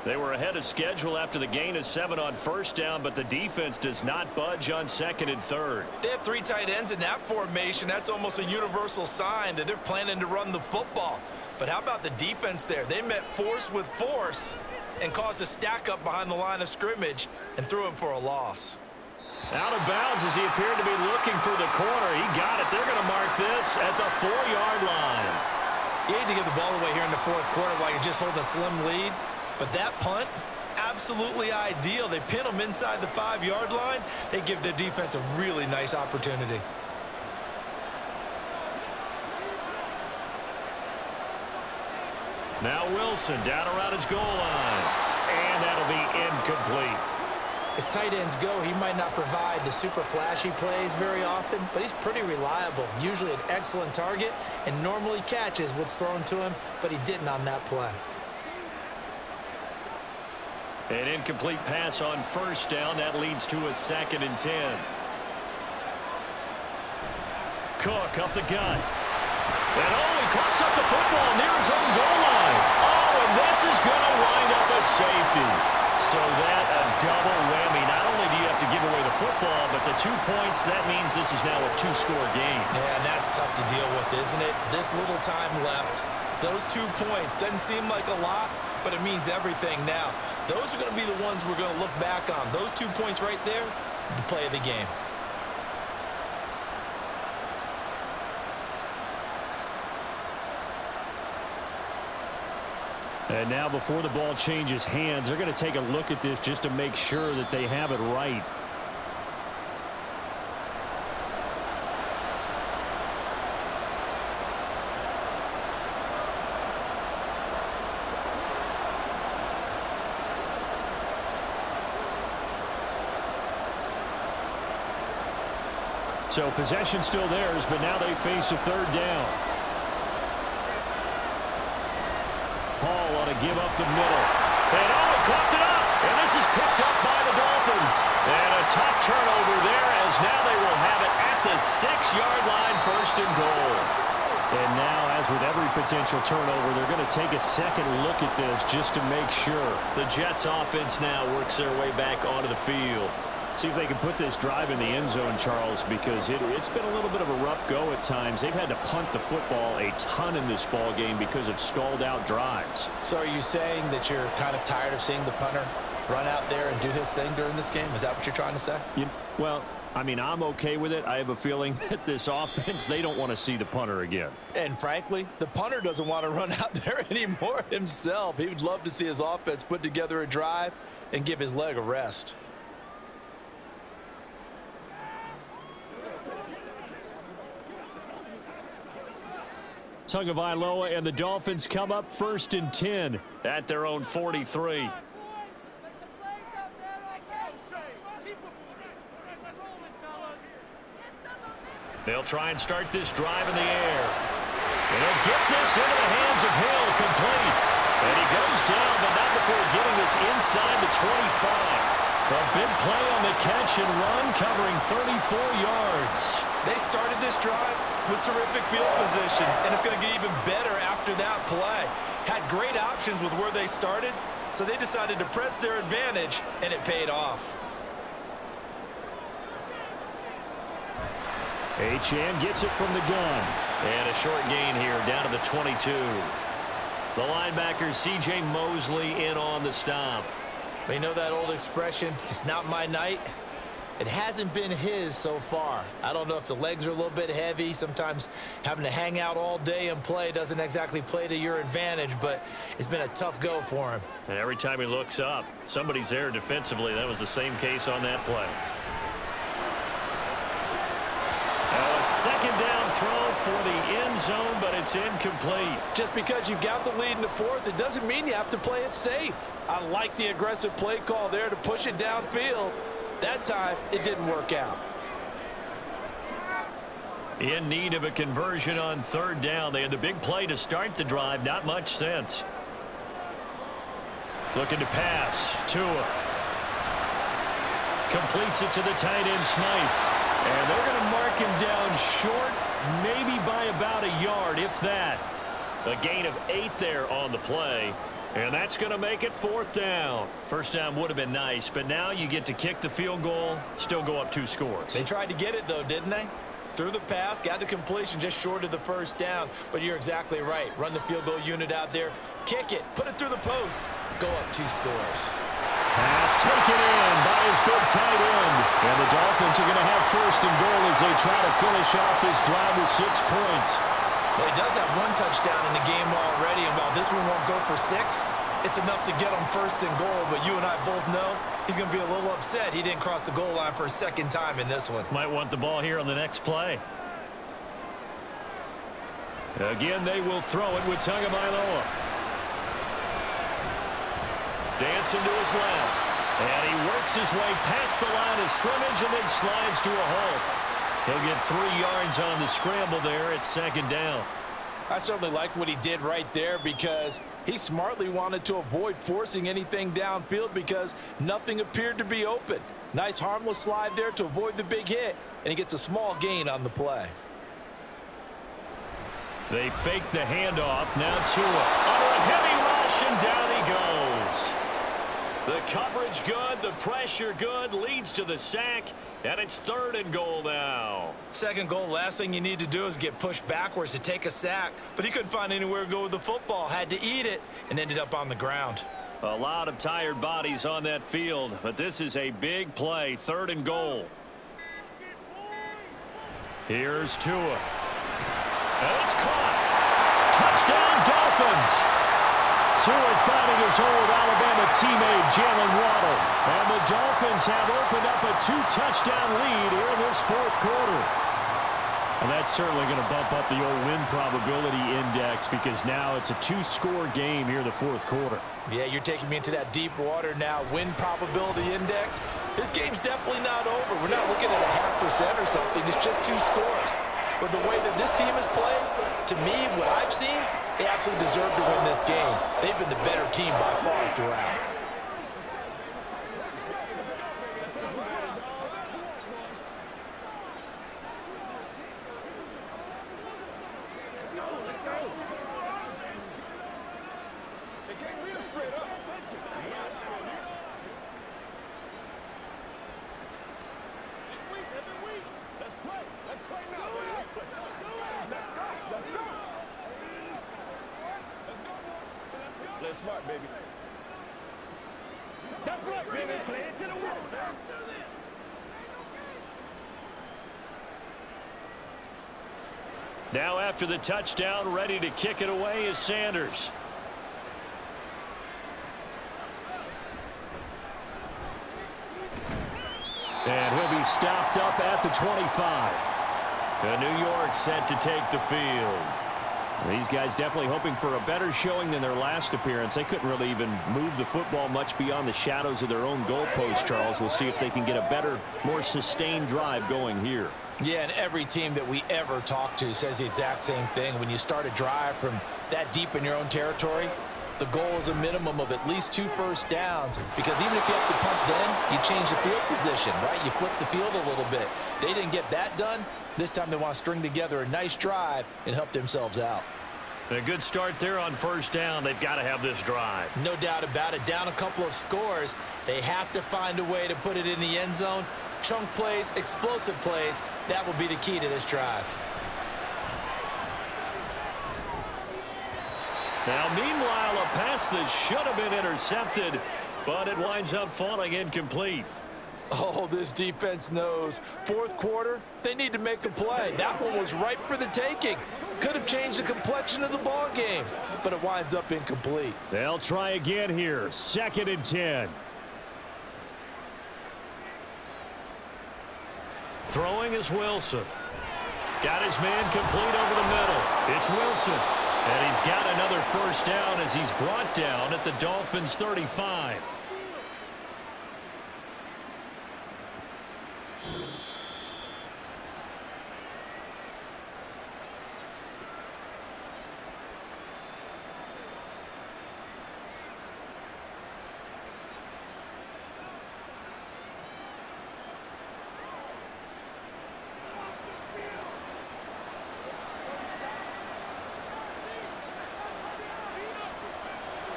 They were ahead of schedule after the gain of 7 on 1st down, but the defense does not budge on 2nd and 3rd. They have 3 tight ends in that formation. That's almost a universal sign that they're planning to run the football. But how about the defense there? They met force with force and caused a stack up behind the line of scrimmage and threw him for a loss. Out of bounds as he appeared to be looking for the corner. He got it. They're going to mark this at the 4-yard line. You hate to give the ball away here in the 4th quarter while you're just holding a slim lead. But that punt, absolutely ideal. They pin them inside the 5-yard line. They give their defense a really nice opportunity. Now Wilson down around his goal line. And that'll be incomplete. As tight ends go, he might not provide the super flashy plays very often, but he's pretty reliable. Usually an excellent target and normally catches what's thrown to him, but he didn't on that play. An incomplete pass on 1st down. That leads to a 2nd and 10. Cook up the gut. And he coughs up the football near his own goal line. Oh, and this is going to wind up a safety. So that a double whammy. Not only do you have to give away the football, but the 2 points, that means this is now a 2-score game. Yeah, and that's tough to deal with, isn't it? This little time left. Those 2 points doesn't seem like a lot, but it means everything now. Those are going to be the ones we're going to look back on. Those 2 points right there, the play of the game. And now before the ball changes hands, they're going to take a look at this just to make sure that they have it right. So possession still theirs, but now they face a 3rd down. Paul ought to give up the middle. And he coughed it up. And this is picked up by the Dolphins. And a tough turnover there as now they will have it at the 6-yard line, 1st and goal. And now, as with every potential turnover, they're going to take a second look at this just to make sure. The Jets offense now works their way back onto the field. See if they can put this drive in the end zone, Charles, because it's been a little bit of a rough go at times. They've had to punt the football a ton in this ball game because of stalled-out drives. So are you saying that you're kind of tired of seeing the punter run out there and do his thing during this game? Is that what you're trying to say? Well, I mean, I'm okay with it. I have a feeling that this offense, they don't want to see the punter again. And frankly, the punter doesn't want to run out there anymore himself. He would love to see his offense put together a drive and give his leg a rest. Tagovailoa and the Dolphins come up 1st and 10 at their own 43. They'll try and start this drive in the air. And they'll get this into the hands of Hill, complete. And he goes down, but not before getting this inside the 25. A big play on the catch and run, covering 34 yards. They started this drive with terrific field position, and it's going to get even better after that play. Had great options with where they started, so they decided to press their advantage, and it paid off. H.N. gets it from the gun. And a short gain here, down to the 22. The linebacker, C.J. Mosley, in on the stop. You know that old expression, it's not my night? It hasn't been his so far. I don't know if the legs are a little bit heavy. Sometimes having to hang out all day and play doesn't exactly play to your advantage, but it's been a tough go for him. And every time he looks up, somebody's there defensively. That was the same case on that play. A second down throw for the end zone, but it's incomplete. Just because you've got the lead in the fourth, it doesn't mean you have to play it safe. I like the aggressive play call there to push it downfield. That time, it didn't work out. In need of a conversion on third down. They had the big play to start the drive. Not much sense. Looking to pass. Tua. Completes it to the tight end, Smythe. And they're going to mark him down short, maybe by about a yard, if that. A gain of 8 there on the play. And that's going to make it fourth down. First down would have been nice, but now you get to kick the field goal, still go up 2 scores. They tried to get it, though, didn't they? Threw the pass, got to completion just short of the first down. But you're exactly right. Run the field goal unit out there. Kick it. Put it through the post. Go up 2 scores. Pass taken in by his big tight end. And the Dolphins are going to have first and goal as they try to finish off this drive with 6 points. Well, he does have 1 touchdown in the game already, and while this one won't go for 6, it's enough to get him first and goal. But you and I both know he's going to be a little upset he didn't cross the goal line for a second time in this one. Might want the ball here on the next play. Again, they will throw it with Tagovailoa. Dancing to his left. And he works his way past the line of scrimmage and then slides to a halt. He'll get 3 yards on the scramble there at second down. I certainly like what he did right there because he smartly wanted to avoid forcing anything downfield because nothing appeared to be open. Nice harmless slide there to avoid the big hit, and he gets a small gain on the play. They fake the handoff. Now Tua under a heavy rush, and down he goes. The coverage good, the pressure good, leads to the sack, and it's 3rd and goal now. Second goal, last thing you need to do is get pushed backwards to take a sack, but he couldn't find anywhere to go with the football, had to eat it, and ended up on the ground. A lot of tired bodies on that field, but this is a big play, 3rd and goal. Here's Tua. And it's caught. Touchdown, Dolphins. Tua finding his old Alabama teammate, Jalen Waddle. And the Dolphins have opened up a 2-touchdown lead here in this 4th quarter. And that's certainly going to bump up the old win probability index because now it's a 2-score game here in the 4th quarter. Yeah, you're taking me into that deep water now. Win probability index. This game's definitely not over. We're not looking at a 0.5% or something. It's just 2 scores. But the way that this team has played, to me, what I've seen, they absolutely deserve to win this game. They've been the better team by far throughout. Smart, baby. That's right, baby. Play it to the wall. Now after the touchdown, ready to kick it away is Sanders. And he'll be stopped up at the 25. And New York set to take the field. These guys definitely hoping for a better showing than their last appearance. They couldn't really even move the football much beyond the shadows of their own goalpost, Charles. We'll see if they can get a better, more sustained drive going here. Yeah, and every team that we ever talk to says the exact same thing. When you start a drive from that deep in your own territory, the goal is a minimum of at least 2 first downs, because even if you have to punt then, you change the field position, right? You flip the field a little bit. They didn't get that done. This time they want to string together a nice drive and help themselves out. A good start there on first down. They've got to have this drive. No doubt about it. Down a couple of scores. They have to find a way to put it in the end zone. Chunk plays, explosive plays. That will be the key to this drive. Now, meanwhile, a pass that should have been intercepted, but it winds up falling incomplete. Oh, this defense knows. Fourth quarter, they need to make a play. That one was ripe for the taking. Could have changed the complexion of the ball game, but it winds up incomplete. They'll try again here. 2nd and 10. Throwing is Wilson. Got his man complete over the middle. It's Wilson. And he's got another first down as he's brought down at the Dolphins' 35.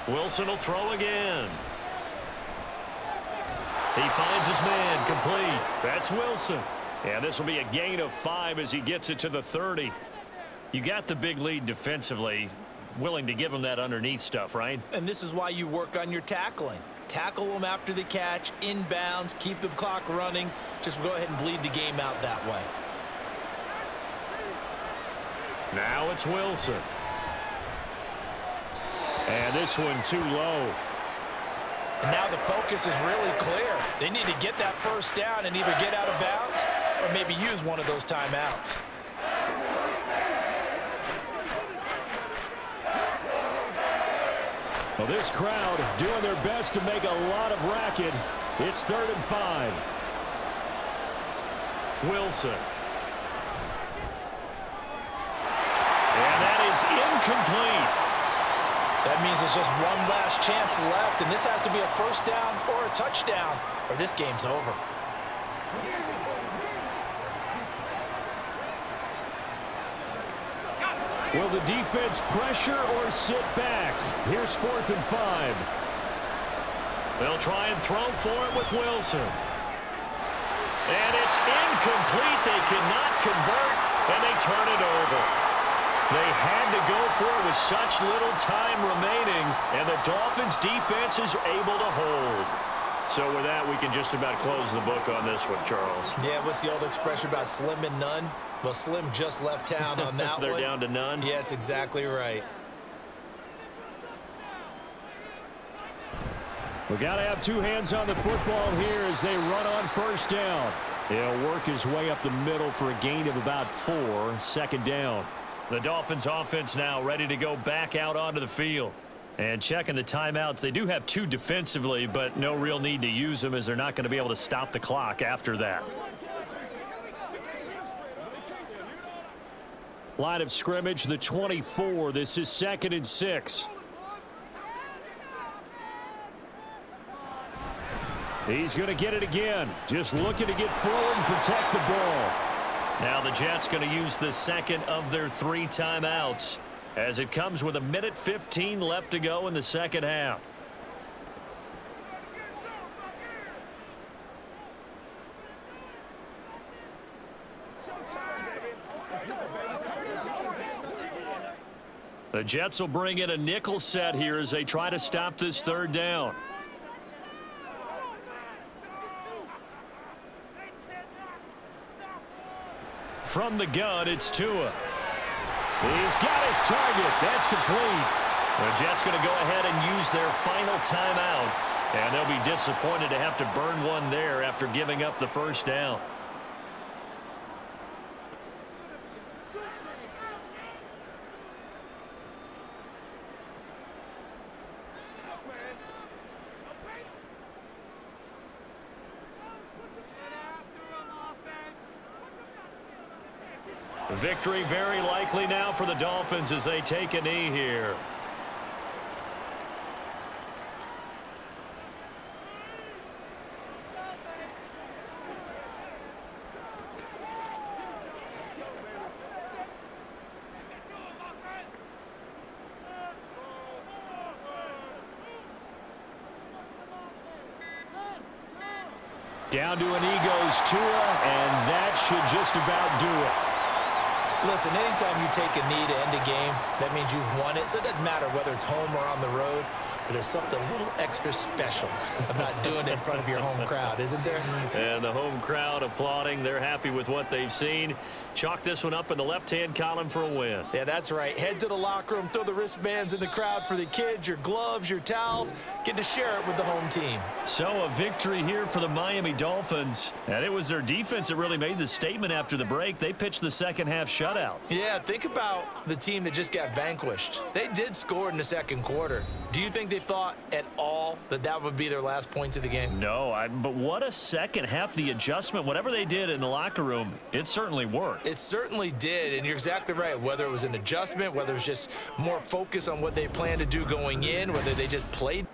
Wilson will throw again. He finds his man complete. That's Wilson. And this will be a gain of 5 as he gets it to the 30. You got the big lead defensively. Willing to give him that underneath stuff, right? And this is why you work on your tackling. Tackle them after the catch, inbounds, keep the clock running. Just go ahead and bleed the game out that way. Now it's Wilson. And this one too low. And now the focus is really clear. They need to get that first down and either get out of bounds or maybe use one of those timeouts. Well, this crowd doing their best to make a lot of racket. It's 3rd and 5. Wilson. And that is incomplete. That means there's just one last chance left, and this has to be a first down or a touchdown, or this game's over. Will the defense pressure or sit back? Here's 4th and 5. They'll try and throw for it with Wilson. And it's incomplete. They cannot convert, and they turn it over. They had to go for it with such little time remaining, and the Dolphins' defense is able to hold. So with that, we can just about close the book on this one, Charles. Yeah, what's the old expression about slim and none? Well, Slim just left town on that They're one. down to none? Yes, exactly right. We got to have 2 hands on the football here as they run on first down. He'll work his way up the middle for a gain of about 4. 2nd down. The Dolphins offense now ready to go back out onto the field. And checking the timeouts, they do have 2 defensively, but no real need to use them as they're not going to be able to stop the clock after that. Line of scrimmage, the 24. This is 2nd and 6. He's going to get it again. Just looking to get forward and protect the ball. Now the Jets going to use the second of their 3 timeouts as it comes with 1:15 left to go in the second half. The Jets will bring in a nickel set here as they try to stop this 3rd down. From the gun, it's Tua. He's got his target. That's complete. The Jets going to go ahead and use their final timeout, and they'll be disappointed to have to burn one there after giving up the first down. Victory very likely now for the Dolphins as they take a knee here. Down to an egos Tua, and that should just about do it. Listen, anytime you take a knee to end a game, that means you've won it. So it doesn't matter whether it's home or on the road. But there's something a little extra special about doing it in front of your home crowd, isn't there? And the home crowd applauding. They're happy with what they've seen. Chalk this one up in the left-hand column for a win. Yeah, that's right. Head to the locker room, throw the wristbands in the crowd for the kids, your gloves, your towels. Get to share it with the home team. So a victory here for the Miami Dolphins. And it was their defense that really made the statement after the break. They pitched the second-half shutout. Yeah, think about the team that just got vanquished. They did score in the second quarter. Do you think they thought at all that that would be their last points of the game? No, but what a second half. The adjustment, whatever they did in the locker room, it certainly worked. It certainly did, and you're exactly right. Whether it was an adjustment, whether it was just more focus on what they planned to do going in, whether they just played